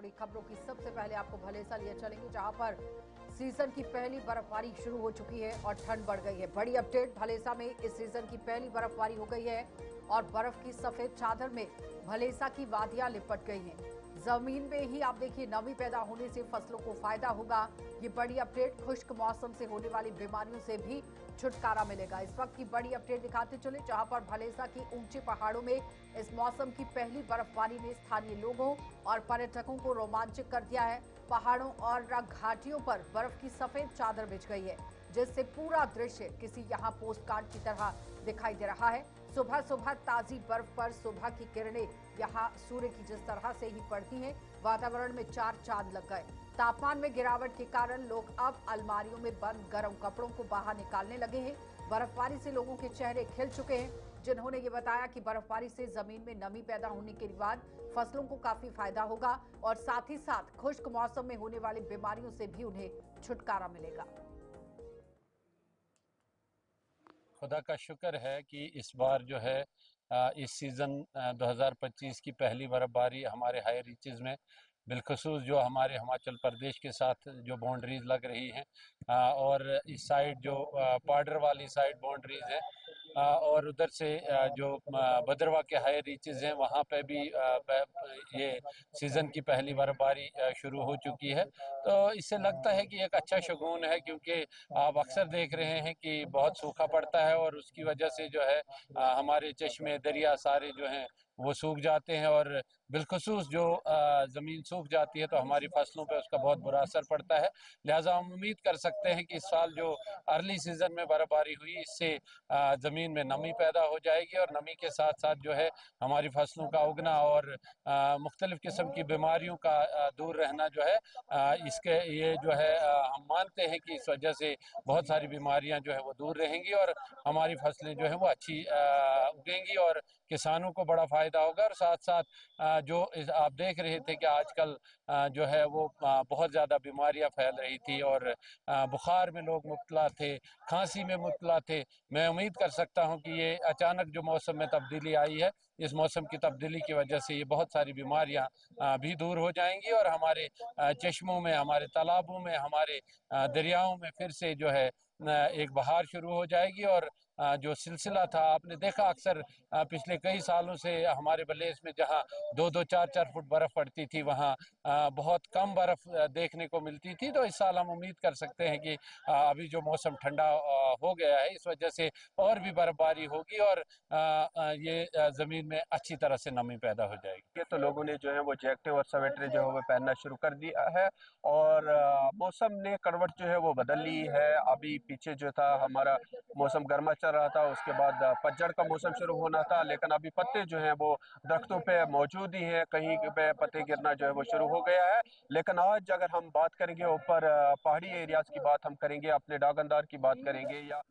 जुड़ी खबरों की सबसे पहले आपको भलेसा लिए चलेंगे, जहां पर सीजन की पहली बर्फबारी शुरू हो चुकी है और ठंड बढ़ गई है। बड़ी अपडेट, भलेसा में इस सीजन की पहली बर्फबारी हो गई है और बर्फ की सफेद चादर में भलेसा की वादियां लिपट गई हैं। जमीन में ही आप देखिए नमी पैदा होने से फसलों को फायदा होगा। ये बड़ी अपडेट, खुश्क मौसम से होने वाली बीमारियों से भी छुटकारा मिलेगा। इस वक्त की बड़ी अपडेट दिखाते चले, जहां पर भलेसा की ऊंचे पहाड़ों में इस मौसम की पहली बर्फबारी ने स्थानीय लोगों और पर्यटकों को रोमांचित कर दिया है। पहाड़ों और घाटियों पर बर्फ की सफेद चादर बिछ गई है, जिससे पूरा दृश्य किसी यहाँ पोस्ट कार्ड की तरह दिखाई दे रहा है। सुबह सुबह ताजी बर्फ पर सुबह की किरणें यहाँ सूर्य की जिस तरह से ही पड़ती हैं, वातावरण में चार चांद लग गए। तापमान में गिरावट के कारण लोग अब अलमारियों में बंद गर्म कपड़ों को बाहर निकालने लगे हैं। बर्फबारी से लोगों के चेहरे खिल चुके हैं, जिन्होंने ये बताया कि बर्फबारी से जमीन में नमी पैदा होने के बाद फसलों को काफी फायदा होगा और साथ ही साथ खुश्क मौसम में होने वाली बीमारियों से भी उन्हें छुटकारा मिलेगा। खुदा का शुक्र है कि इस बार जो है इस सीज़न 2025 की पहली बर्फबारी हमारे हाई रीचेस में, बिलखसूस जो हमारे हिमाचल प्रदेश के साथ जो बाउंड्रीज लग रही हैं और इस साइड जो बॉर्डर वाली साइड बाउंड्रीज है और उधर से जो भद्रवा के हाई रीचेस हैं वहाँ पे भी ये सीज़न की पहली बर्फबारी शुरू हो चुकी है। तो इससे लगता है कि एक अच्छा शगुन है, क्योंकि आप अक्सर देख रहे हैं कि बहुत सूखा पड़ता है और उसकी वजह से जो है हमारे चश्मे दरिया सारे जो हैं वो सूख जाते हैं और बिलखसूस जो ज़मीन सूख जाती है तो हमारी फसलों पे उसका बहुत बुरा असर पड़ता है। लिहाजा हम उम्मीद कर सकते हैं कि इस साल जो अर्ली सीज़न में बर्फबारी हुई, इससे ज़मीन में नमी पैदा हो जाएगी और नमी के साथ साथ जो है हमारी फसलों का उगना और मुख्तलिफ़ किस्म की बीमारियों का दूर रहना जो है इसके ये जो है हम मानते हैं कि इस वजह से बहुत सारी बीमारियां जो है वो दूर रहेंगी और हमारी फसलें जो है वो अच्छी उगेंगी और किसानों को बड़ा फायदा होगा। और साथ साथ जो आप देख रहे थे कि आजकल जो है वो बहुत ज़्यादा बीमारियां फैल रही थी और बुखार में लोग मुब्तला थे, खांसी में मुब्तला थे। मैं उम्मीद कर सकता हूं कि ये अचानक जो मौसम में तब्दीली आई है, इस मौसम की तब्दीली की वजह से ये बहुत सारी बीमारियां भी दूर हो जाएंगी और हमारे चश्मों में, हमारे तालाबों में, हमारे दरियाओं में फिर से जो है एक बहार शुरू हो जाएगी। और जो सिलसिला था आपने देखा अक्सर पिछले कई सालों से हमारे बलेस में जहां 2-2, 4-4 फुट बर्फ पड़ती थी, वहां बहुत कम बर्फ देखने को मिलती थी। तो इस साल हम उम्मीद कर सकते हैं कि अभी जो मौसम ठंडा हो गया है, इस वजह से और भी बर्फबारी होगी और ये ज़मीन में अच्छी तरह से नमी पैदा हो जाएगी। तो लोगों ने जो है वो जैकेटें और स्वेटर जो है वो पहनना शुरू कर दिया है और मौसम ने करवट जो है वो बदल ली है। अभी पीछे जो था हमारा मौसम गर्मा चल रहा था, उसके बाद पतझड़ का मौसम शुरू होना था, लेकिन अभी पत्ते जो हैं वो दरख्तों पे मौजूद ही हैं, कहीं पे पत्ते गिरना जो है वो शुरू हो गया है। लेकिन आज अगर हम बात करेंगे ऊपर पहाड़ी एरियाज की बात हम करेंगे, अपने डागनदार की बात करेंगे या